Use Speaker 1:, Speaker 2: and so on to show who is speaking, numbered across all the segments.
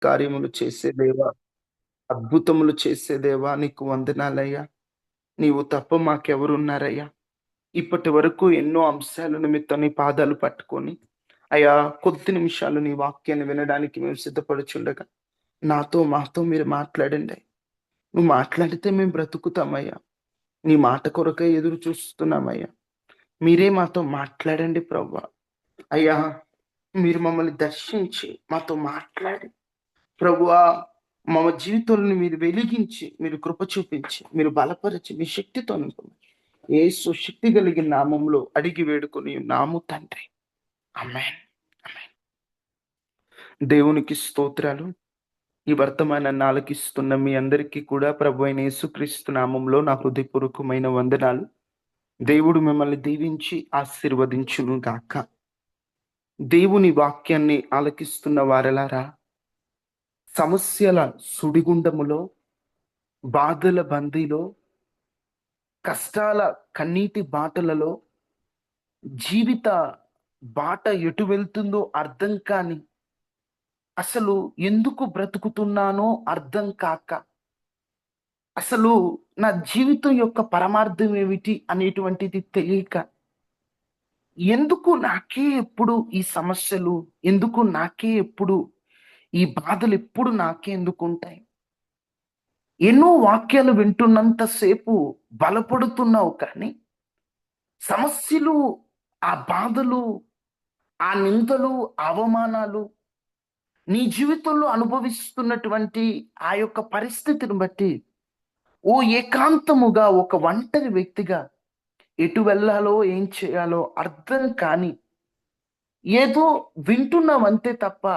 Speaker 1: కార్యములు చేసే దేవా, అద్భుతములు చేసే దేవా నీకు వందనాలయ్యా. నీవు తప్ప మాకెవరున్నారయ్యా? ఇప్పటి వరకు ఎన్నో అంశాల నిమిత్తం నీ పాదాలు పట్టుకొని, అయ్యా కొద్ది నిమిషాలు నీ వాక్యాన్ని వినడానికి మేము సిద్ధపడుచుండగా, మాతో మీరు మాట్లాడండి. నువ్వు మాట్లాడితే మేము బ్రతుకుతామయ్యా. నీ మాట కొరకై ఎదురు చూస్తున్నామయ్యా. మీరే మాతో మాట్లాడండి ప్రభువా. అయ్యా, మీరు మమ్మల్ని దర్శించి మాతో మాట్లాడి ప్రభువా, మా జీవితాలను మీరు వెలిగించి, మీరు కృప చూపించి, మీరు బలపరిచి, మీ శక్తితో నింపండి. యేసు శక్తి కలిగిన నామంలో అడిగి వేడుకొని నాము తండ్రి. ఆమేన్. ఆమేన్. దేవునికి స్తోత్రాలు. ఈ వర్తమానాన్ని ఆలకిస్తున్న మీ అందరికీ కూడా ప్రభువైన యేసుక్రీస్తు నామంలో నా హృదయపూర్వకమైన వందనాలు. దేవుడు మిమ్మల్ని దీవించి ఆశీర్వదించును గాక. దేవుని వాక్యాన్ని ఆలకిస్తున్న వారలారా, సమస్యల సుడిగుండములో, బాధల బందీలో, కష్టాల కన్నీటి బాటలలో, జీవిత బాట ఎటు వెళ్తుందో అర్థం కాని, అసలు ఎందుకు బ్రతుకుతున్నానో అర్థం కాక, అసలు నా జీవితం యొక్క పరమార్థం ఏమిటి అనేటువంటిది తెలియక, ఎందుకు నాకే ఎప్పుడు ఈ సమస్యలు, ఎందుకు నాకే ఎప్పుడు ఈ బాధలు, ఎప్పుడు నాకే ఎందుకుంటాయి? ఎన్నో వాక్యాలు వింటున్నంత సేపు బలపడుతున్నావు కానీ, సమస్యలు, ఆ బాధలు, ఆ నిందలు, అవమానాలు, నీ జీవితంలో అనుభవిస్తున్నటువంటి ఆ యొక్క పరిస్థితిని బట్టి ఏకాంతముగా ఒక ఒంటరి వ్యక్తిగా ఎటు వెళ్ళాలో ఏం చేయాలో అర్థం కాని, ఏదో వింటున్నామంతే తప్ప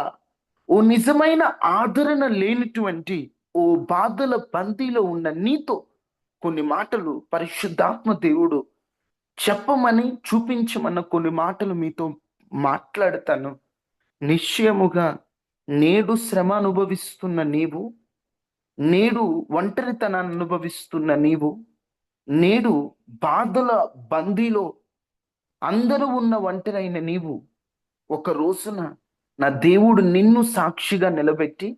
Speaker 1: నిజమైన ఆదరణ లేనటువంటి బాధల బందీలో ఉన్న నీతో కొన్ని మాటలు పరిశుద్ధాత్మ దేవుడు చెప్పమని, చూపించమన్న కొన్ని మాటలు మీతో మాట్లాడతాను. నిశ్చయముగా నేడు శ్రమ అనుభవిస్తున్న నీవు, నేడు ఒంటరితనాన్ని అనుభవిస్తున్న నీవు, నేడు బాధల బందీలో అందరూ ఉన్న ఒంటరైన నీవు, ఒక రోజున నా దేవుడు నిన్ను సాక్షిగా నిలబెట్టి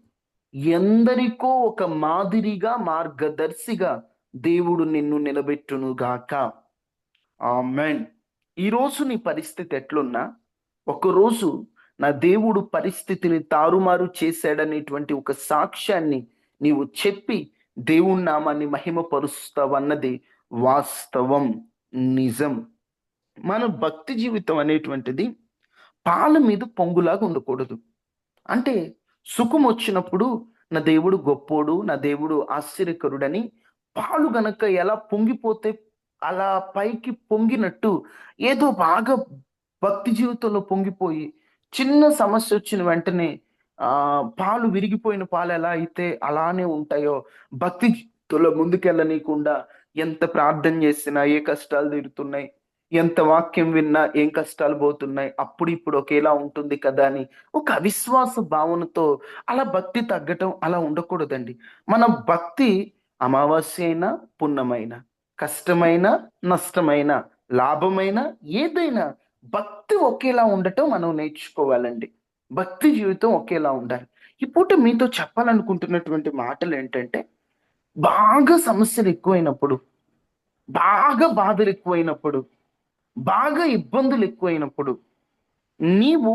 Speaker 1: ఎందరికో ఒక మాదిరిగా, మార్గదర్శిగా దేవుడు నిన్ను నిలబెట్టునుగాక. ఆమేన్. ఈరోజు నీ పరిస్థితి ఎట్లున్నా, ఒకరోజు నా దేవుడు పరిస్థితిని తారుమారు చేశాడనేటువంటి ఒక సాక్ష్యాన్ని నీవు చెప్పి దేవుని నామాన్ని మహిమపరుస్తావన్నది వాస్తవం, నిజం. మన భక్తి జీవితం అనేటువంటిది పాల మీద పొంగులాగా ఉండకూడదు. అంటే సుఖం వచ్చినప్పుడు నా దేవుడు గొప్పోడు, నా దేవుడు ఆశ్చర్యకరుడని, పాలు గనక ఎలా పొంగిపోతే అలా పైకి పొంగినట్టు ఏదో బాగా భక్తి జీవితంలో పొంగిపోయి, చిన్న సమస్య వచ్చిన వెంటనే పాలు విరిగిపోయిన పాలు ఎలా అయితే అలానే ఉంటాయో, భక్తి జీవితంలో ముందుకెళ్ళనీయకుండా ఎంత ప్రార్థన చేసినా ఏ కష్టాలు తీరుతున్నాయి, ఎంత వాక్యం విన్నా ఏం కష్టాలు పోతున్నాయి, అప్పుడు ఇప్పుడు ఒకేలా ఉంటుంది కదా అని ఒక అవిశ్వాస భావనతో అలా భక్తి తగ్గటం అలా ఉండకూడదండి. మన భక్తి అమావాస్య అయినా, పున్నమైన, కష్టమైన, నష్టమైన, లాభమైన, ఏదైనా భక్తి ఒకేలా ఉండటం మనం నేర్చుకోవాలండి. భక్తి జీవితం ఒకేలా ఉండాలి. ఈ పూట మీతో చెప్పాలనుకుంటున్నటువంటి మాటలు ఏంటంటే, బాగా సమస్యలు ఎక్కువైనప్పుడు, బాగా బాధలు ఎక్కువైనప్పుడు, బాగా ఇబ్బందులు ఎక్కువైనప్పుడు, నీవు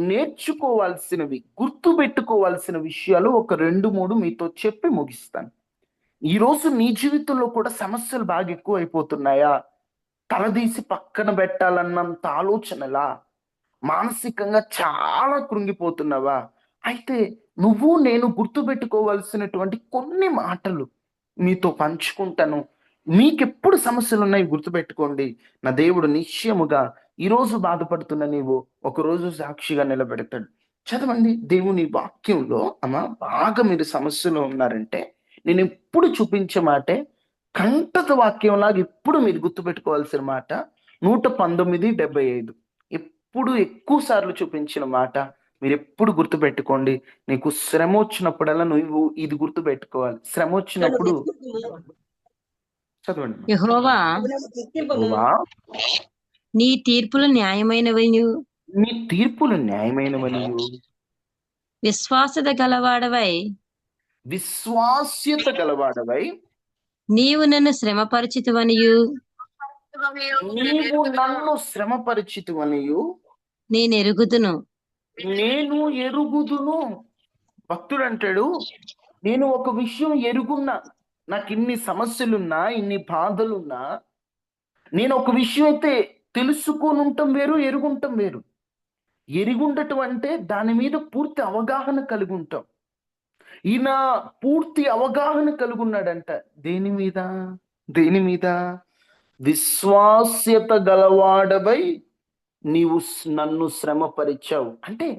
Speaker 1: నేర్చుకోవాల్సినవి, గుర్తుపెట్టుకోవాల్సిన విషయాలు ఒక 2, 3 మీతో చెప్పి ముగిస్తాను. ఈరోజు నీ జీవితంలో కూడా సమస్యలు బాగా ఎక్కువైపోతున్నాయా? తలదీసి పక్కన పెట్టాలన్నంత ఆలోచనలా? మానసికంగా చాలా కృంగిపోతున్నావా? అయితే నువ్వు నేను గుర్తుపెట్టుకోవాల్సినటువంటి కొన్ని మాటలు మీతో పంచుకుంటాను. మీకెప్పుడు సమస్యలున్నాయి గుర్తుపెట్టుకోండి. నా దేవుడు నిశ్చయముగా ఈరోజు బాధపడుతున్న నీవు ఒకరోజు సాక్షిగా నిలబెడతాడు. చదవండి దేవుని వాక్యంలో. బాగా మీరు సమస్యలో ఉన్నారంటే నేను ఎప్పుడు చూపించే మాటే కంటత వాక్యంలాగా ఎప్పుడు మీరు గుర్తుపెట్టుకోవాల్సిన మాట 119:75. ఎప్పుడు ఎక్కువ సార్లు చూపించిన మాట మీరు ఎప్పుడు గుర్తుపెట్టుకోండి. నీకు శ్రమ వచ్చినప్పుడల్లా నువ్వు ఇది గుర్తుపెట్టుకోవాలి. శ్రమ వచ్చినప్పుడు చదవండి.
Speaker 2: యెహోవా,
Speaker 1: యెహోవా,
Speaker 2: నీ తీర్పులు న్యాయమైనవనియు
Speaker 1: నీ తీర్పులు న్యాయమైనవనియు
Speaker 2: విశ్వాసత గలవాడవై
Speaker 1: విశ్వాస్యత గలవాడవై
Speaker 2: నీవు నన్ను శ్రమపరచితివనియు
Speaker 1: నీవు నన్ను శ్రమపరిచితివనియు
Speaker 2: నేను ఎరుగుదును.
Speaker 1: నేను ఎరుగుదును. భక్తుడు అంటాడు, నేను ఒక విషయం ఎరుగున్నా, నాకు ఇన్ని సమస్యలున్నా, ఇన్ని బాధలున్నా, నేను ఒక విషయం అయితే తెలుసుకొని ఉంటాం వేరు, ఎరుగుంటాం వేరు. ఎరుగుండటం అంటే దాని మీద పూర్తి అవగాహన కలిగి ఉంటాం. ఈయన పూర్తి అవగాహన కలిగి ఉన్నాడంట. దేని మీద? దేని మీద? విశ్వాస్యత గలవాడవై నీవు నన్ను శ్రమపరిచావు అంటే,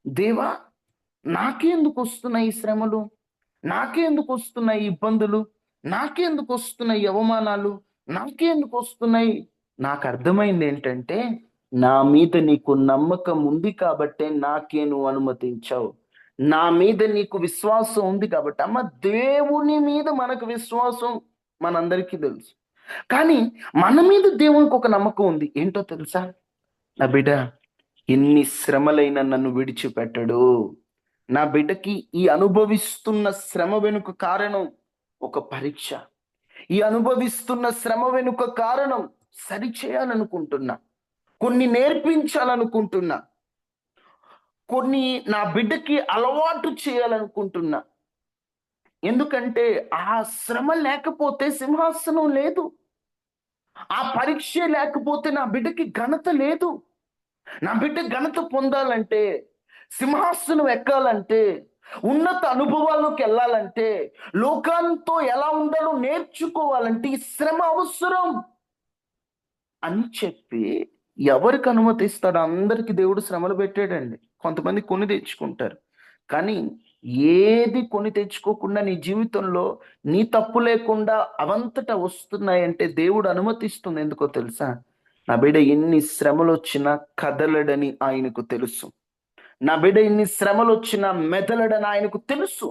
Speaker 1: దేవా నాకెందుకు వస్తున్నాయి ఈ శ్రమలు, నాకెందుకు వస్తున్నాయి ఇబ్బందులు, నాకెందుకు వస్తున్నాయి అవమానాలు, నాకెందుకు వస్తున్నాయి? నాకు అర్థమైంది ఏంటంటే, నా మీద నీకు నమ్మకం ఉంది కాబట్టే నాకే నువ్వు అనుమతించావు. నా మీద నీకు విశ్వాసం ఉంది కాబట్టి. అమ్మ, దేవుని మీద మనకు విశ్వాసం మనందరికీ తెలుసు, కానీ మన మీద దేవునికి ఒక నమ్మకం ఉంది. ఏంటో తెలుసా? నా బిడ్డ ఎన్ని శ్రమలైనా నన్ను విడిచిపెట్టడు. నా బిడ్డకి ఈ అనుభవిస్తున్న శ్రమ వెనుక కారణం ఒక పరీక్ష. ఈ అనుభవిస్తున్న శ్రమ వెనుక కారణం సరిచేయాలనుకుంటున్నా, కొన్ని నేర్పించాలనుకుంటున్నా, కొన్ని నా బిడ్డకి అలవాటు చేయాలనుకుంటున్నా. ఎందుకంటే ఆ శ్రమ లేకపోతే సింహాసనం లేదు, ఆ పరీక్ష లేకపోతే నా బిడ్డకి ఘనత లేదు. నా బిడ్డ ఘనత పొందాలంటే, సింహాసనం ఎక్కాలంటే, ఉన్నత అనుభవాల్లోకి వెళ్ళాలంటే, లోకంతో ఎలా ఉండాలో నేర్చుకోవాలంటే ఈ శ్రమ అవసరం అని చెప్పి ఎవరికి అనుమతిస్తాడో అందరికి దేవుడు శ్రమలు పెట్టాడండి. కొంతమంది కొని తెచ్చుకుంటారు, కానీ ఏది కొని తెచ్చుకోకుండా నీ జీవితంలో నీ తప్పు లేకుండా అవంతటా వస్తున్నాయంటే దేవుడు అనుమతిస్తుంది. ఎందుకో తెలుసా? నా బిడ్డ ఎన్ని శ్రమలు వచ్చినా కదలడని ఆయనకు తెలుసు. నా బిడ్డ ఎన్ని శ్రమలు వచ్చినా మెదలడని ఆయనకు తెలుసు.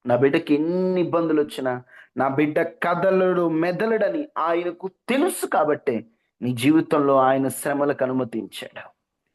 Speaker 1: నా బిడ్డకి ఎన్ని ఇబ్బందులు వచ్చినా నా బిడ్డ కదలడు, మెదలడని ఆయనకు తెలుసు. కాబట్టే నీ జీవితంలో ఆయన శ్రమలకు అనుమతించాడు.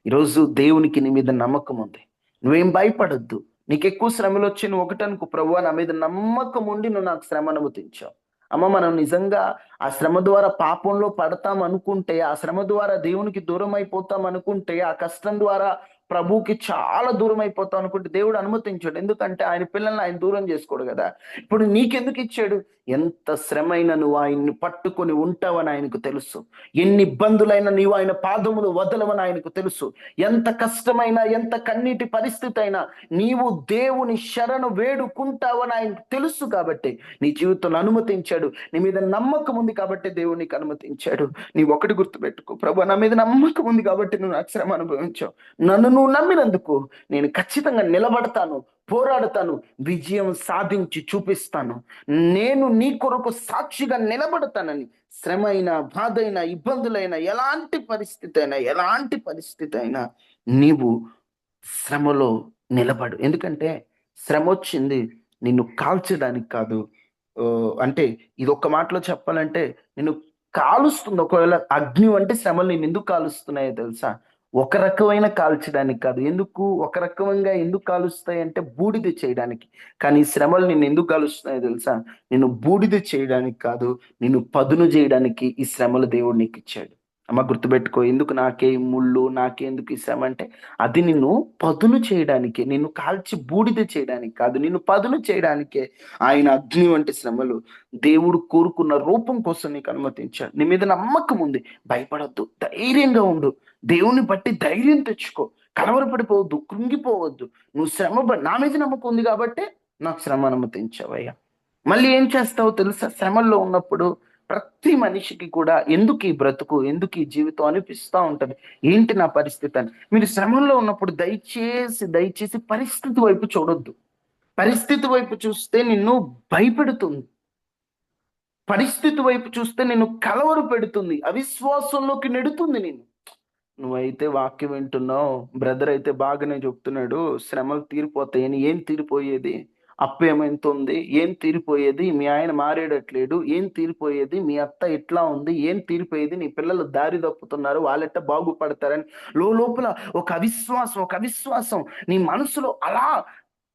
Speaker 1: ఈరోజు దేవునికి నీ మీద నమ్మకం ఉంది, నువ్వేం భయపడొద్దు. నీకు ఎక్కువ శ్రమలు వచ్చి నువ్వు ఒకటనుకో, ప్రభువా నా మీద నమ్మకం ఉండి నువ్వు నాకు శ్రమ అనుమతించావు. అమ్మ, మనం నిజంగా ఆ శ్రమ ద్వారా పాపంలో పడతాం అనుకుంటే, ఆ శ్రమ ద్వారా దేవునికి దూరం అయిపోతాం అనుకుంటే, ఆ కష్టం ద్వారా ప్రభువుకి చాలా దూరం అయిపోతాం అనుకుంటే దేవుడు అనుమతించాడు. ఎందుకంటే ఆయన పిల్లల్ని ఆయన దూరం చేసుకోడు కదా. ఇప్పుడు నీకెందుకు ఇచ్చాడు? ఎంత శ్రమైనా నువ్వు ఆయన్ని పట్టుకొని ఉంటావని ఆయనకు తెలుసు. ఎన్ని ఇబ్బందులైనా నీవు ఆయన పాదములు వదలవని ఆయనకు తెలుసు. ఎంత కష్టమైనా, ఎంత కన్నీటి పరిస్థితి అయినా నీవు దేవుని శరణు వేడుకుంటావని ఆయనకు తెలుసు. కాబట్టి నీ జీవితంలో అనుమతించాడు. నీ మీద నమ్మకం ఉంది కాబట్టి దేవుడు నీకు అనుమతించాడు. నీ ఒకటి గుర్తుపెట్టుకో, ప్రభు నా మీద నమ్మకం ఉంది కాబట్టి నువ్వు నాకు శ్రమ అనుభవించావు. నన్ను నువ్వు నమ్మినందుకు నేను ఖచ్చితంగా నిలబడతాను, పోరాడతాను, విజయం సాధించి చూపిస్తాను. నేను నీ కొరకు సాక్షిగా నిలబడతానని. శ్రమ అయినా, బాధ అయినా, ఇబ్బందులైనా, ఎలాంటి పరిస్థితి అయినా నీవు శ్రమలో నిలబడు. ఎందుకంటే శ్రమ వచ్చింది నిన్ను కాల్చడానికి కాదు. అంటే ఇది ఒక్క మాటలో చెప్పాలంటే, నిన్ను కాలుస్తుంది. ఒకవేళ అగ్ని వంటి శ్రమలు నేను ఎందుకు కాలుస్తున్నాయో తెలుసా? ఒక రకమైన కాల్చడానికి కాదు. ఒక రకంగా ఎందుకు కాలుస్తాయి అంటే బూడిద చేయడానికి. కానీ ఈ శ్రమలు నిన్ను ఎందుకు కాలుస్తున్నాయో తెలుసా? నిన్ను బూడిద చేయడానికి కాదు, నిన్ను పదును చేయడానికి ఈ శ్రమలు దేవుడు నీకు ఇచ్చాడు. అమ్మ, గుర్తుపెట్టుకో, ఎందుకు నాకే ముళ్ళు, నాకెందుకు ఈ శ్రమ అంటే, అది నిన్ను పదును చేయడానికి, నిన్ను కాల్చి బూడిద చేయడానికి కాదు, నిన్ను పదును చేయడానికే ఆయన అగ్ని వంటి శ్రమలు దేవుడు కోరుకున్న రూపం కోసం నీకు అనుమతించాడు. నీ మీద నమ్మకం ఉంది, భయపడద్దు, ధైర్యంగా ఉండు. దేవుని బట్టి ధైర్యం తెచ్చుకో, కలవరపడిపోవద్దు, కృంగిపోవద్దు. నువ్వు నా మీద నమ్మకం ఉంది కాబట్టి నాకు శ్రమ అనుమతించావయ్యా. మళ్ళీ ఏం చేస్తావో తెలుసా? శ్రమల్లో ఉన్నప్పుడు ప్రతి మనిషికి కూడా ఎందుకు ఈ బ్రతుకు, ఎందుకు ఈ జీవితం అనిపిస్తూ ఉంటది. ఏంటి నా పరిస్థితి అని. మీరు శ్రమంలో ఉన్నప్పుడు దయచేసి పరిస్థితి వైపు చూడొద్దు. పరిస్థితి వైపు చూస్తే నిన్ను భయపెడుతుంది. పరిస్థితి వైపు చూస్తే నిన్ను కలవర పెడుతుంది, అవిశ్వాసంలోకి నెడుతుంది నిన్ను. నువ్వైతే వాక్యం వింటున్నావు, బ్రదర్ అయితే బాగానే చెప్తున్నాడు, శ్రమలు తీరిపోతాయని. ఏం తీరిపోయేది? అప్పు ఏమైంత ఉంది? ఏం తీరిపోయేది? మీ ఆయన మారేడట్లేడు, ఏం తీరిపోయేది? మీ అత్త ఎట్లా ఉంది? ఏం తీరిపోయేది? నీ పిల్లలు దారి తప్పుతున్నారు, వాళ్ళెట్ట బాగుపడతారని లోపల ఒక అవిశ్వాసం నీ మనసులో అలా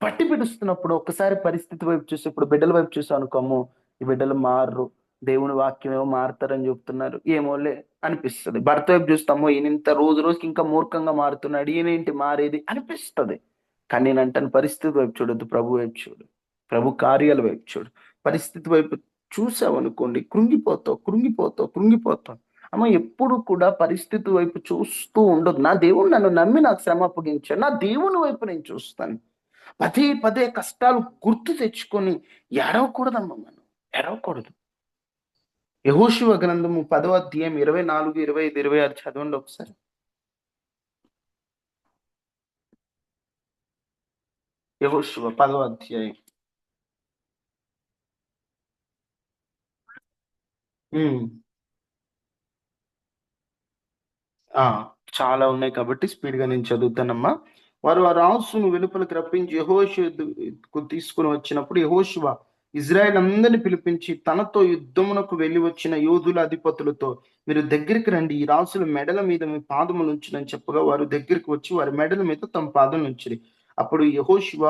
Speaker 1: పట్టి పిడుస్తున్నప్పుడు ఒక్కసారి పరిస్థితి వైపు చూసి ఇప్పుడు బిడ్డల వైపు చూసాం అనుకోము, ఈ బిడ్డలు మారరు, దేవుని వాక్యం ఏమో మారుతారని చెప్తున్నారు, ఏమోలే అనిపిస్తుంది. భర్త వైపు చూస్తాము, ఈయన ఇంత రోజు రోజుకి ఇంకా మూర్ఖంగా మారుతున్నాడు, ఈయనేంటి మారేది అనిపిస్తుంది. కానీ నేను అంటాను, పరిస్థితి వైపు చూడొద్దు, ప్రభు వైపు చూడు, ప్రభు కార్యాల వైపు చూడు. పరిస్థితి వైపు చూసావనుకోండి, కృంగిపోతావు కృంగిపోతావు కృంగిపోతావు. అమ్మ, ఎప్పుడు కూడా పరిస్థితి వైపు చూస్తూ ఉండదు. నా దేవుడు నన్ను నమ్మి నాకు శ్రమ అప్పగించాడు, నా దేవుని వైపు నేను చూస్తాను. పదే పదే కష్టాలు గుర్తు తెచ్చుకొని ఏడవకూడదమ్మా, మనం ఏడవకూడదు. యెహోషువ గ్రంథము 10వ అధ్యాయం 24, 25, 26 చదవండి ఒకసారి. యెహోషువ 10వ అధ్యాయం. ఉమ్, ఆ చాలా ఉన్నాయి కాబట్టి స్పీడ్ గా నేను చదువుతానమ్మా. వారు ఆ రాజును వెలుపలికి రప్పించి యెహోషువకు తీసుకుని వచ్చినప్పుడు యెహోషువ ఇజ్రాయెల్ అందరిని పిలిపించి తనతో యుద్ధమునకు వెళ్ళి వచ్చిన యోధుల అధిపతులతో, మీరు దగ్గరికి రండి, ఈ రాజుల మెడల మీద మీ పాదములు ఉంచునని చెప్పగా వారు దగ్గరికి వచ్చి వారి మెడల మీద తమ పాదం ఉంచిరి. అప్పుడు యెహోషువ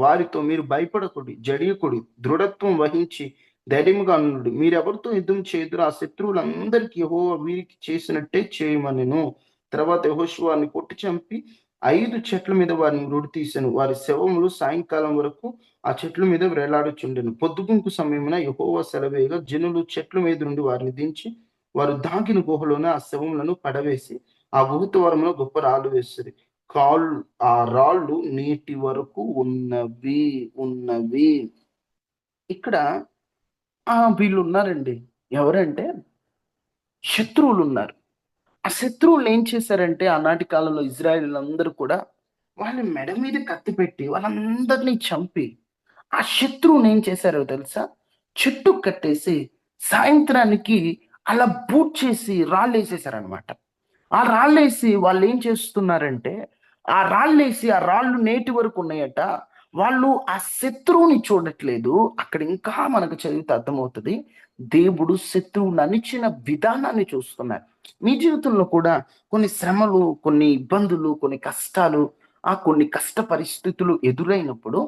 Speaker 1: వారితో, మీరు భయపడకుడి, జడియకుడి, దృఢత్వం వహించి ధైర్యముగా ఉండు, మీరెవరితో యుద్ధం చేయుదురు, ఆ శత్రువులందరికీ యెహోవా వీరికి చేసినట్టే చేయమనెను. తర్వాత యెహోషువ వారిని కొట్టి చంపి 5 చెట్ల మీద వారిని రుడి తీసెను. వారి శవములు సాయంకాలం వరకు ఆ చెట్ల మీద వేలాడుచుండెను. పొద్దుగుంకు సమయమున యెహోవా సెలవేయగా జనులు చెట్ల మీద నుండి వారిని దించి వారు దాగిన గుహలోనే ఆ శవములను పడవేసి ఆ గుహ ద్వారములో గొప్ప రాళ్ళు వేసిరి. కాళ్ళు ఆ రాళ్ళు నేటి వరకు ఉన్నవి ఉన్నవి. ఇక్కడ వీళ్ళు ఉన్నారండి. ఎవరంటే శత్రువులు ఉన్నారు. ఆ శత్రువులు ఏం చేశారంటే, ఆనాటి కాలంలో ఇజ్రాయేల్ అందరూ కూడా వాళ్ళ మెడ మీద కత్తి పెట్టి వాళ్ళందరినీ చంపి ఆ శత్రువుని ఏం చేశారో తెలుసా? చెట్టు కట్టేసి సాయంత్రానికి అలా బూట్ చేసి రాళ్ళు వేసేసారనమాట. ఆ రాళ్ళేసి వాళ్ళు ఏం చేస్తున్నారంటే, ఆ రాళ్ళు నేటి వరకు ఉన్నాయట. వాళ్ళు ఆ శత్రువుని చూడట్లేదు. అక్కడ ఇంకా మనకు చదివితే అర్థమవుతుంది. దేవుడు శత్రువుని అణిచిన విధానాన్ని చూస్తున్నారు. మీ జీవితంలో కూడా కొన్ని శ్రమలు, కొన్ని ఇబ్బందులు, కొన్ని కష్టాలు, కొన్ని కష్ట పరిస్థితులు ఎదురైనప్పుడు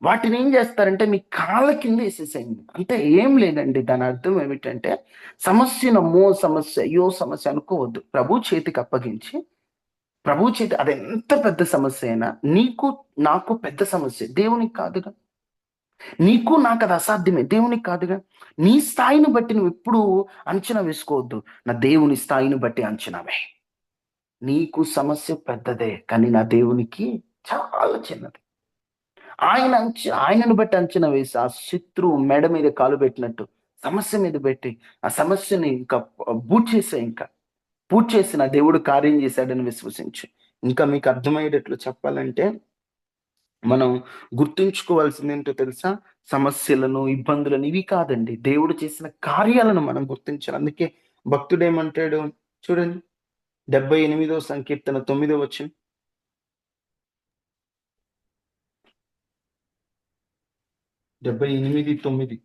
Speaker 1: వాటిని ఏం చేస్తారంటే మీ కాళ్ళ కింద వేసేసేయండి. అంటే ఏం లేదండి, దాని అర్థం ఏమిటంటే, సమస్యను అమ్మో సమస్య, అయ్యో సమస్య అనుకోవద్దు. ప్రభు చేతికి అప్పగించి, ప్రభు చేతి అది ఎంత పెద్ద సమస్య అయినా, నీకు నాకు పెద్ద సమస్య, దేవునికి కాదుగా. నీకు నాకు అది అసాధ్యమే, దేవునికి కాదుగా. నీ స్థాయిని బట్టి నువ్వు ఎప్పుడు అంచనా వేసుకోవద్దు, నా దేవుని స్థాయిని బట్టి అంచనావే. నీకు సమస్య పెద్దదే, కానీ నా దేవునికి చాలా చిన్నది. ఆయనను బట్టి అంచనా వేసి ఆ శత్రువు మెడ మీద కాలు పెట్టినట్టు సమస్య మీద పెట్టి ఆ సమస్యని ఇంకా బూట్ చేసే, ఇంకా పూర్తి చేసిన దేవుడు కార్యం చేశాడని విశ్వసించు. ఇంకా మీకు అర్థమయ్యేటట్లు చెప్పాలంటే, మనం గుర్తుంచుకోవాల్సింది ఏంటో తెలుసా? సమస్యలను, ఇబ్బందులను ఇవి కాదండి, దేవుడు చేసిన కార్యాలను మనం గుర్తించాలి. అందుకే భక్తుడు ఏమంటాడు చూడండి, 78వ సంకీర్తన 9వ వచనం. 78:9.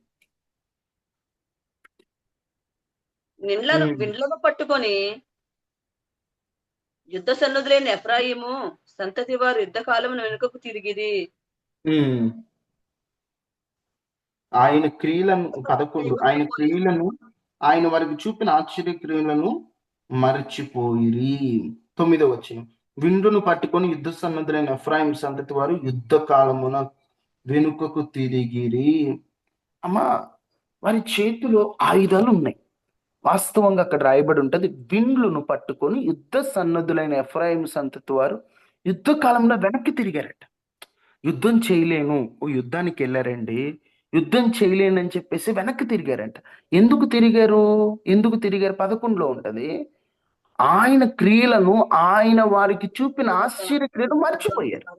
Speaker 3: విండ్లను పట్టుకొని యుద్ధ సన్నదులైన ఎఫ్రాయిము సంతతి వారు యుద్ధ కాలమును వెనుకకు తిరిగిరి.
Speaker 1: ఆయన క్రియలను 11, ఆయన క్రియలను, ఆయన వారికి చూపిన ఆశ్చర్య క్రియలను మరచిపోయిరి. 9వ వచనం, విండును పట్టుకొని యుద్ధ సన్నద్ధులైన ఎఫ్రాయిం సంతతి వారు యుద్ధ కాలమున వెనుకకు తిరిగిరి. అమ్మా, వారి చేతిలో ఆయుధాలు ఉన్నాయి. వాస్తవంగా అక్కడ రాయబడి ఉంటది, విండ్లను పట్టుకొని యుద్ధ సన్నద్ధులైన ఎఫ్రాయిం సంతతి వారు యుద్ధ కాలంలో వెనక్కి తిరిగారట. యుద్ధం చేయలేను, యుద్ధానికి వెళ్ళారండి, యుద్ధం చేయలేనని చెప్పేసి వెనక్కి తిరిగారంట. ఎందుకు తిరిగారు? 11లో ఉంటది, ఆయన క్రియలను, ఆయన వారికి చూపిన ఆశ్చర్య క్రియలు మర్చిపోయారు.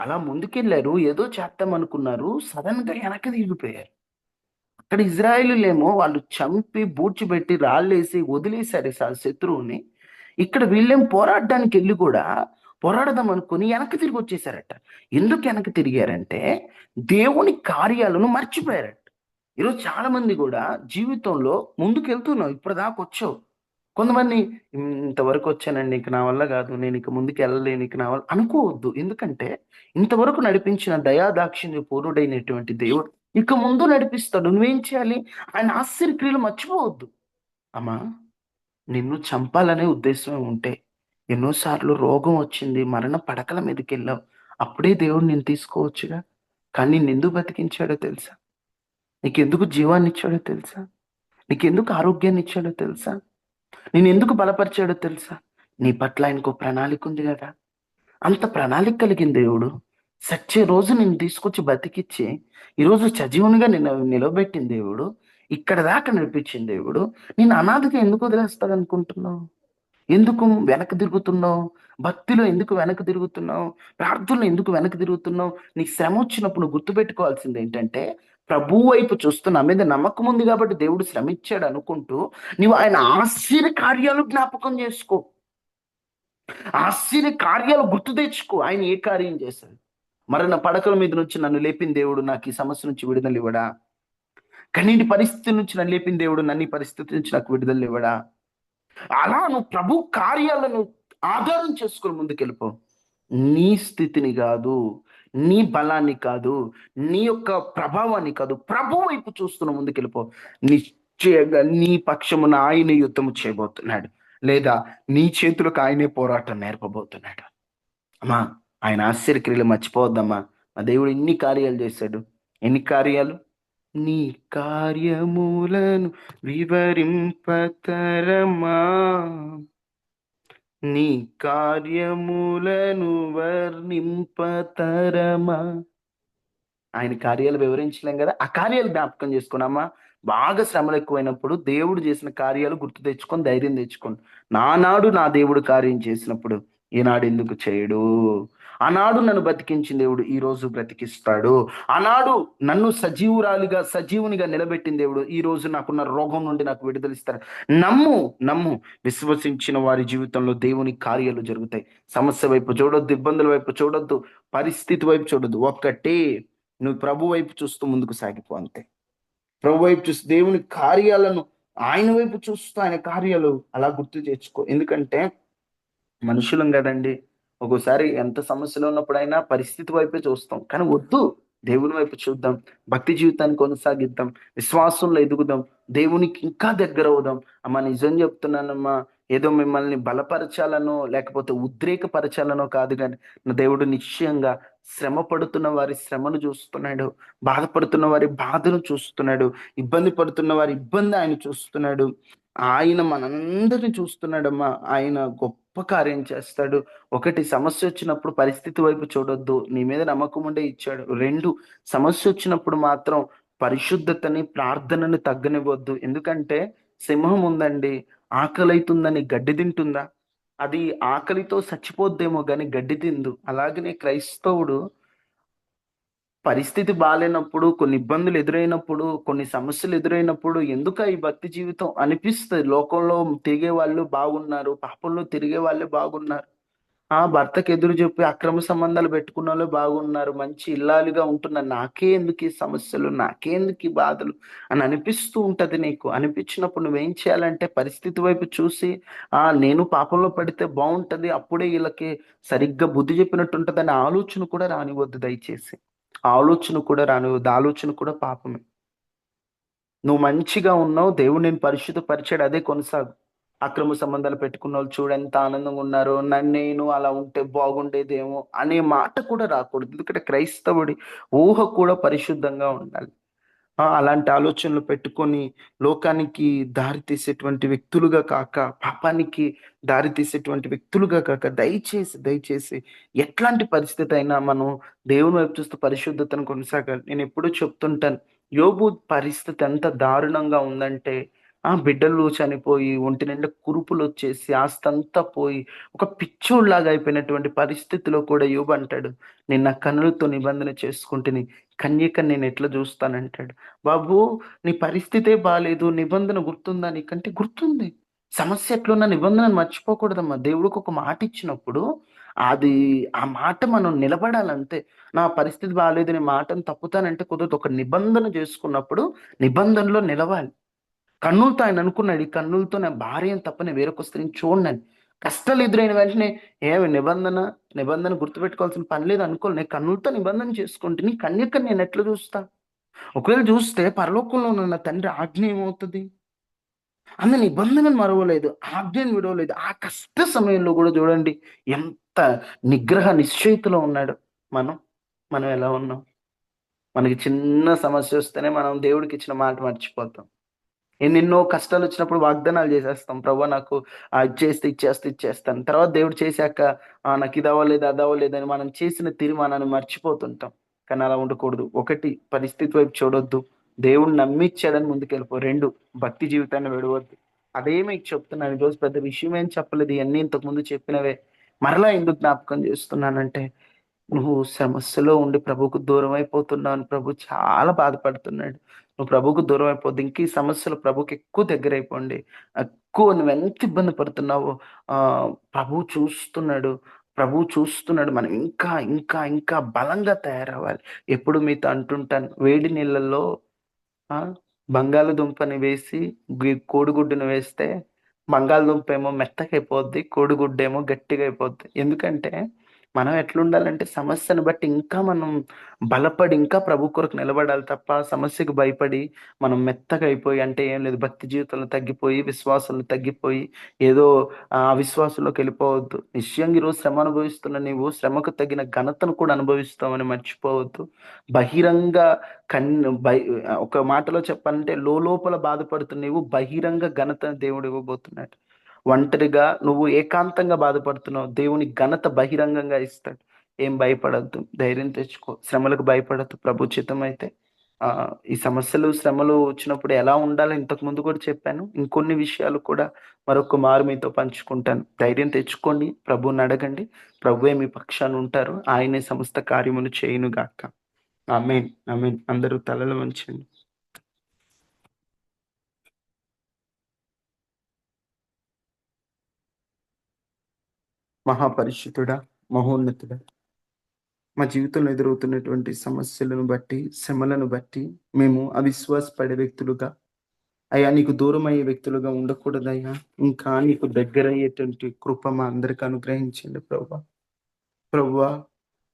Speaker 1: అలా ముందుకెళ్ళారు, ఏదో చేద్దాం అనుకున్నారు, సడన్ గా వెనక్కి తిరిగిపోయారు. అక్కడ ఇజ్రాయేలీలేమో వాళ్ళు చంపి బూడ్చిపెట్టి రాళ్ళేసి వదిలేశారు ఆ శత్రువుని. ఇక్కడ వీళ్ళేం పోరాడడానికి వెళ్ళి కూడా పోరాడదాం అనుకుని వెనక్కి తిరిగి వచ్చేసారట. ఎందుకు వెనక్కి తిరిగారంటే దేవుని కార్యాలను మర్చిపోయారట. ఈరోజు చాలా మంది కూడా జీవితంలో ముందుకు వెళ్తున్నావు, ఇప్పుడు దాకా వచ్చావు, కొంతమంది ఇంతవరకు వచ్చానండి, ఇక నా వల్ల కాదు, నేను ఇక ముందుకు వెళ్ళలేను, ఇక నా వల్ల అనుకోవద్దు. ఎందుకంటే ఇంతవరకు నడిపించిన దయాదాక్షిణ్య పూర్ణుడైనటువంటి దేవుడు ఇక ముందు నడిపిస్తాడు. నువ్వేం చేయాలి? ఆయన ఆశ్చర్యక్రియలు మర్చిపోవద్దు. అమ్మా, నిన్ను చంపాలనే ఉద్దేశం ఉంటే ఎన్నోసార్లు రోగం వచ్చింది, మరణ పడకల మీదకి వెళ్ళావు, అప్పుడే దేవుడు నేను తీసుకోవచ్చుగా. కానీ నిన్నెందుకు బతికించాడో తెలుసా? నీకెందుకు జీవాన్ని ఇచ్చాడో తెలుసా? నీకెందుకు ఆరోగ్యాన్ని ఇచ్చాడో తెలుసా? నేను ఎందుకు బలపరిచాడో తెలుసా? నీ పట్ల ఆయనకు ప్రణాళిక ఉంది కదా. అంత ప్రణాళిక కలిగిన దేవుడు సచ్చే రోజు నిన్ను తీసుకొచ్చి బతికిచ్చి ఈరోజు సజీవునిగా నిన్ను నిలబెట్టిన దేవుడు, ఇక్కడ దాకా నడిపించిన దేవుడు నేను అనాథగా ఎందుకు వదిలేస్తాడు అనుకుంటున్నావు? ఎందుకు వెనక్కి తిరుగుతున్నావు? భక్తిలో ఎందుకు వెనక్కి తిరుగుతున్నావు? ప్రార్థనలో ఎందుకు వెనక్కి తిరుగుతున్నావు? నీకు శ్రమ వచ్చినప్పుడు నువ్వు గుర్తుపెట్టుకోవాల్సింది ఏంటంటే, ప్రభు వైపు చూస్తూ నా మీద నమ్మకం ఉంది కాబట్టి దేవుడు శ్రమ ఇచ్చాడు అనుకుంటూ నువ్వు ఆయన ఆశ్చర్య కార్యాలు జ్ఞాపకం చేసుకో. ఆశ్చర్య కార్యాలు గుర్తు తెచ్చుకో. ఆయన ఏ కార్యం చేశాడు? మరణ పడకల మీద నుంచి నన్ను లేపిన దేవుడు నాకు ఈ సమస్య నుంచి విడుదల ఇవ్వడా? కన్నీటి పరిస్థితి నుంచి నన్ను లేపిన దేవుడు నన్ను ఈ పరిస్థితి నుంచి నాకు విడుదల ఇవ్వడా? అలా నువ్వు ప్రభు కార్యాలను ఆధారం చేసుకుని ముందుకెళ్ళిపో. నీ స్థితిని కాదు, నీ బలాన్ని కాదు, నీ యొక్క ప్రభావాన్ని కాదు, ప్రభు వైపు చూస్తున్న ముందుకెళ్ళిపో. నిశ్చయంగా నీ పక్షమున ఆయన యుద్ధము చేయబోతున్నాడు, లేదా నీ చేతులకు ఆయనే పోరాటం నేర్పబోతున్నాడు. అమ్మా, ఆయన ఆశ్చర్యక్రియలు మర్చిపోవద్దమ్మా. మా దేవుడు ఎన్ని కార్యాలు చేశాడు. ఎన్ని కార్యాలు? నీ కార్యములను వివరింపతరమా, నీ కార్యములను వర్ణింపతరమా. ఆయన కార్యాలు వివరించలేం కదా, ఆ కార్యాలు జ్ఞాపకం చేసుకున్నామా. బాగా శ్రమలు ఎక్కువైనప్పుడు దేవుడు చేసిన కార్యాలు గుర్తు తెచ్చుకొని ధైర్యం తెచ్చుకోండి. నానాడు నా దేవుడు కార్యం చేసినప్పుడు ఈనాడు ఎందుకు చేయడు? ఆనాడు నన్ను బతికించిన దేవుడు ఈ రోజు బ్రతికిస్తాడు. ఆనాడు నన్ను సజీవునిగా నిలబెట్టిన దేవుడు ఈ రోజు నాకున్న రోగం నుండి నాకు విడుదలిస్తాడు. నమ్ము, నమ్ము. విశ్వసించిన వారి జీవితంలో దేవుని కార్యాలు జరుగుతాయి. సమస్య వైపు చూడొద్దు, ఇబ్బందుల వైపు చూడొద్దు, పరిస్థితి వైపు చూడొద్దు. ఒక్కటే, నువ్వు ప్రభు వైపు చూస్తూ ముందుకు సాగిపో. అంతే. ప్రభు వైపు చూస్తూ దేవుని కార్యాలను, ఆయన వైపు చూస్తూ ఆయన కార్యాలు అలా గుర్తు తెచ్చుకో. ఎందుకంటే మనుషులం కదండి, ఒక్కోసారి ఎంత సమస్యలో ఉన్నప్పుడైనా పరిస్థితి వైపే చూస్తాం. కానీ వద్దు, దేవుని వైపు చూద్దాం, భక్తి జీవితాన్ని కొనసాగిద్దాం, విశ్వాసంలో ఎదుగుదాం, దేవునికి ఇంకా దగ్గర అవుదాం. అమ్మా, నిజం చెప్తున్నానమ్మా, ఏదో మిమ్మల్ని బలపరచాలనో లేకపోతే ఉద్రేకపరచాలనో కాదు, కానీ నా దేవుడు నిశ్చయంగా శ్రమ పడుతున్న వారి శ్రమను చూస్తున్నాడు, బాధపడుతున్న వారి బాధను చూస్తున్నాడు, ఇబ్బంది పడుతున్న వారి ఇబ్బంది ఆయన చూస్తున్నాడు. ఆయన మనందరిని చూస్తున్నాడమ్మా. ఆయన గొప్ప కార్యం చేస్తాడు. ఒకటి, సమస్య వచ్చినప్పుడు పరిస్థితి వైపు చూడొద్దు, నీ మీద నమ్మకం ఉండే ఇచ్చాడు. రెండు, సమస్య వచ్చినప్పుడు మాత్రం పరిశుద్ధతని, ప్రార్థనని తగ్గనివ్వద్దు. ఎందుకంటే సింహం ఉందండి, ఆకలి అవుతుందని గడ్డి తింటుందా? అది ఆకలితో చచ్చిపోద్దేమో కానీ గడ్డి తిందు. అలాగనే క్రైస్తవుడు పరిస్థితి బాగాలేనప్పుడు, కొన్ని ఇబ్బందులు ఎదురైనప్పుడు, కొన్ని సమస్యలు ఎదురైనప్పుడు ఎందుక ఈ భక్తి జీవితం అనిపిస్తుంది. లోకంలో తిరిగే వాళ్ళు బాగున్నారు, పాపంలో తిరిగే వాళ్ళే బాగున్నారు, భర్తకు ఎదురు చెప్పి అక్రమ సంబంధాలు పెట్టుకున్న వాళ్ళు బాగున్నారు, మంచి ఇల్లాలుగా ఉంటున్నారు, నాకే ఎందుకు ఈ సమస్యలు, నాకే ఎందుకు ఈ బాధలు అని అనిపిస్తూ ఉంటది. నీకు అనిపించినప్పుడు నువ్వేం చేయాలంటే పరిస్థితి వైపు చూసి, నేను పాపంలో పడితే బాగుంటది, అప్పుడే వీళ్ళకి సరిగ్గా బుద్ధి చెప్పినట్టు ఉంటది అనే ఆలోచన కూడా రానివద్దు దయచేసి. ఆలోచన కూడా రానివద్దు. ఆలోచన కూడా పాపమే. నువ్వు మంచిగా ఉన్నావు, దేవుడు నేను పరిశుద్ధపరిచాడు, అదే కొనసాగు. అక్రమ సంబంధాలు పెట్టుకున్న వాళ్ళు చూడు ఎంత ఆనందంగా ఉన్నారో, నేను అలా ఉంటే బాగుండేదేమో అనే మాట కూడా రాకూడదు. ఎందుకంటే క్రైస్తవుడి ఊహ కూడా పరిశుద్ధంగా ఉండాలి. అలాంటి ఆలోచనలు పెట్టుకొని లోకానికి దారి తీసేటువంటి వ్యక్తులుగా కాక, పాపానికి దారి తీసేటువంటి వ్యక్తులుగా కాక, దయచేసి దయచేసి ఎట్లాంటి పరిస్థితి అయినా మనం దేవుని వైపు చూస్తూ పరిశుద్ధతను కొనసాగాలి. నేను ఎప్పుడూ చెప్తుంటాను, యోబు పరిస్థితి ఎంత దారుణంగా ఉందంటే, బిడ్డలు చనిపోయి ఒంటి నిండా కురుపులు వచ్చేసి ఆస్తంతా పోయి ఒక పిచ్చోళ్ళలాగా అయిపోయినటువంటి పరిస్థితిలో కూడా యోబు అంటాడు, నేను నా కన్నులతో నిబంధన చేసుకుంటుని కన్యకని నేను ఎట్లా చూస్తానంటాడు. బాబు, నీ పరిస్థితే బాలేదు, నిబంధన గుర్తుందా నీకంటే? గుర్తుంది. సమస్య ఎట్లున్నా నిబంధనను మర్చిపోకూడదమ్మా. దేవుడికి ఒక మాట ఇచ్చినప్పుడు అది ఆ మాట మనం నిలబడాలంతే. నా పరిస్థితి బాగాలేదు, నేను మాటను తప్పుతానంటే కుదరదు. ఒక నిబంధన చేసుకున్నప్పుడు నిబంధనలో నిలవాలి. కన్నులతో ఆయన అనుకున్నాడు, ఈ కన్నులతో నా భార్యను తప్ప నేను వేరొక స్త్రీని చూడనని. కష్టాలు ఎదురైన వెంటనే ఏమి నిబంధన గుర్తుపెట్టుకోవాల్సిన పని లేదు అనుకోలే. నేను కన్నులతో నిబంధన చేసుకుంటే నీ కన్యకని నేను ఎట్లా చూస్తా? ఒకవేళ చూస్తే పరలోకంలో ఉన్న నా తండ్రి ఆజ్ఞ ఏమవుతుంది? ఆమె నిబంధనను మరవలేదు, ఆజ్ఞను విడవలేదు. ఆ కష్ట సమయంలో కూడా చూడండి ఎంత నిగ్రహ నిశ్చయితలో ఉన్నాడు. మనం మనం ఎలా ఉన్నాం? మనకి చిన్న సమస్య వస్తేనే మనం దేవుడికి ఇచ్చిన మాట మర్చిపోతాం. ఎన్నెన్నో కష్టాలు వచ్చినప్పుడు వాగ్దానాలు చేసేస్తాం. ప్రభువా నాకు ఇచ్చేస్తాను. తర్వాత దేవుడు చేశాక నాకు ఇది అవ్వలేదు, అది అవ్వలేదని మనం చేసిన తీర్మానాన్ని మర్చిపోతుంటాం. కానీ అలా ఉండకూడదు. ఒకటి, పరిస్థితి వైపు చూడొద్దు. దేవుడిని నమ్మిచ్చాడని ముందుకెళ్ళిపో. 2, భక్తి జీవితాన్ని విడవద్దు. అదే మీకు చెప్తున్నాను. ఈరోజు పెద్ద విషయం ఏం చెప్పలేదు. ఇవన్నీ ఇంతకుముందు చెప్పినవే. మరలా ఎందుకు జ్ఞాపకం చేస్తున్నానంటే, నువ్వు సమస్యలో ఉండి ప్రభువుకు దూరం అయిపోతున్నావు అని ప్రభు చాలా బాధపడుతున్నాడు. నువ్వు ప్రభువుకు దూరం అయిపోద్ది. ఇంక ఈ సమస్యలు ప్రభువుకి ఎక్కువ దగ్గరైపోండి. నువ్వు ఎంత ఇబ్బంది పడుతున్నావో ప్రభువు చూస్తున్నాడు. మనం ఇంకా ఇంకా ఇంకా బలంగా తయారవ్వాలి. ఎప్పుడు మీతో అంటుంటాను, వేడి నీళ్ళల్లో బంగాళదుంపని వేసి కోడిగుడ్డును వేస్తే బంగాళదుంప ఏమో మెత్తగా అయిపోద్ది, కోడిగుడ్డు ఏమో గట్టిగా అయిపోద్ది. ఎందుకంటే మనం ఎట్లుండాలంటే సమస్యను బట్టి ఇంకా మనం బలపడి ఇంకా ప్రభు కొరకు నిలబడాలి తప్ప సమస్యకు భయపడి మనం మెత్తగా అయిపోయి, అంటే ఏం లేదు, భక్తి జీవితంలో తగ్గిపోయి విశ్వాసంలో తగ్గిపోయి ఏదో అవిశ్వాసంలోకి వెళ్ళిపోవద్దు. నిశ్చయంగా ఈరోజు శ్రమ అనుభవిస్తున్న నీవు శ్రమకు తగిన ఘనతను కూడా అనుభవిస్తామని మర్చిపోవద్దు. బహిరంగ ఒక మాటలో చెప్పాలంటే లోపల బాధపడుతున్న నీవు బహిరంగ ఘనతను దేవుడు ఇవ్వబోతున్నాడు. ఒంటరిగా నువ్వు ఏకాంతంగా బాధపడుతున్నావు, దేవుని ఘనత బహిరంగంగా ఇస్తాడు. ఏం భయపడద్దు, ధైర్యం తెచ్చుకో, శ్రమలకు భయపడద్దు. ప్రభు చిత్తం అయితే ఈ శ్రమలు వచ్చినప్పుడు ఎలా ఉండాలో ఇంతకు ముందు కూడా చెప్పాను. ఇంకొన్ని విషయాలు కూడా మరొక మారు మీతో పంచుకుంటాను. ధైర్యం తెచ్చుకోండి, ప్రభువుని అడగండి. ప్రభువే మీ పక్షాన ఉంటారు. ఆయనే సమస్త కార్యములు చేయును గాక. ఆమేన్, ఆమేన్. అందరూ తలలు వంచండి. మహాపరిశుద్ధుడా, మహోన్నతుడా, మా జీవితంలో ఎదురవుతున్నటువంటి సమస్యలను బట్టి, శ్రమలను బట్టి మేము అవిశ్వాసపడే వ్యక్తులుగా, అయ్యా నీకు దూరం అయ్యే వ్యక్తులుగా ఉండకూడదయ్యా. ఇంకా నీకు దగ్గరయ్యేటువంటి కృప మా అందరికి అనుగ్రహించండి ప్రభువా.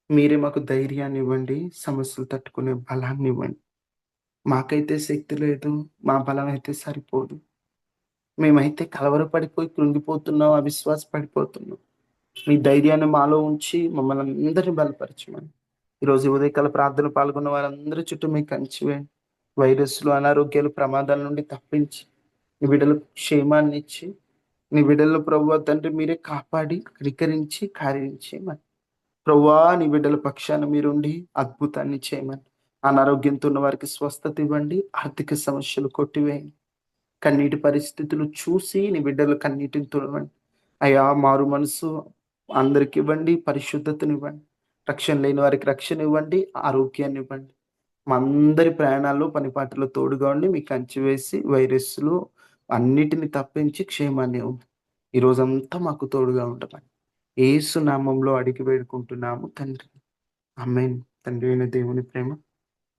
Speaker 1: మీరే మాకు ధైర్యాన్ని ఇవ్వండి, సమస్యలు తట్టుకునే బలాన్ని ఇవ్వండి. మాకైతే శక్తి లేదు, మా బలం అయితే సరిపోదు. మేమైతే కలవరపడిపోయి కృంగిపోతున్నాం, అవిశ్వాస పడిపోతున్నాం. మీ ధైర్యాన్ని మాలో ఉంచి మమ్మల్ని అందరినీ బలపరచమని ఈరోజు ఉదయకాల ప్రార్థన పాల్గొన్న వారందరి చుట్టూ మీకు కంచివేయండి. వైరస్లు, అనారోగ్యాలు, ప్రమాదాల నుండి తప్పించి నీ బిడ్డలకు క్షేమాన్ని ఇచ్చి, నీ బిడ్డల ప్రభువా తండ్రి మీరే కాపాడి కనికరించి కార్యం చేయమని ప్రభువా, నీ బిడ్డల పక్షాన మీరుండి అద్భుతాన్ని చేయమని, అనారోగ్యంతో ఉన్న వారికి స్వస్థత ఇవ్వండి, ఆర్థిక సమస్యలు కొట్టివేయండి, కన్నీటి పరిస్థితులు చూసి నీ బిడ్డలు కన్నీటిని తుడవండి అయ్యా. మారు మనసు అందరికి ఇవ్వండి, పరిశుద్ధతనివ్వండి, రక్షణ లేని వారికి రక్షణ ఇవ్వండి, ఆరోగ్యాన్ని ఇవ్వండి. మా అందరి ప్రయాణాల్లో పనిపాటలో తోడుగా ఉండి మీకు కంచి వేసి వైరస్లు అన్నిటిని తప్పించి క్షేమాన్ని ఉంది ఈ రోజంతా మాకు తోడుగా ఉండమని యేసు నామంలో అడిగి వేడుకుంటున్నాము తండ్రి. ఆమేన్. తండ్రి అయిన దేవుని ప్రేమ,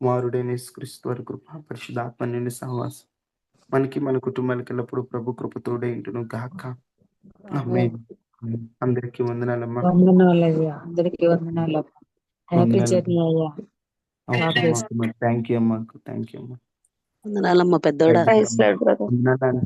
Speaker 1: కుమారుడైన యేసుక్రీస్తు వారి కృప, పరిశుద్ధాత్మ నిండి సహవాసం మనకి మన కుటుంబాలకి ఎల్లప్పుడూ ప్రభు కృప తోడే ఇంటును గాక. ఆమేన్. అందరికీ వందనాలమ్మా.
Speaker 4: వందనాలయ్యా, అందరికీ వందనాలు. హ్యాపీ జర్నీ అయ్యా.
Speaker 1: థ్యాంక్ యూ అమ్మా.
Speaker 3: వందనాలమ్మ పెద్దోడా.
Speaker 1: వందనాలు ఆంటీ.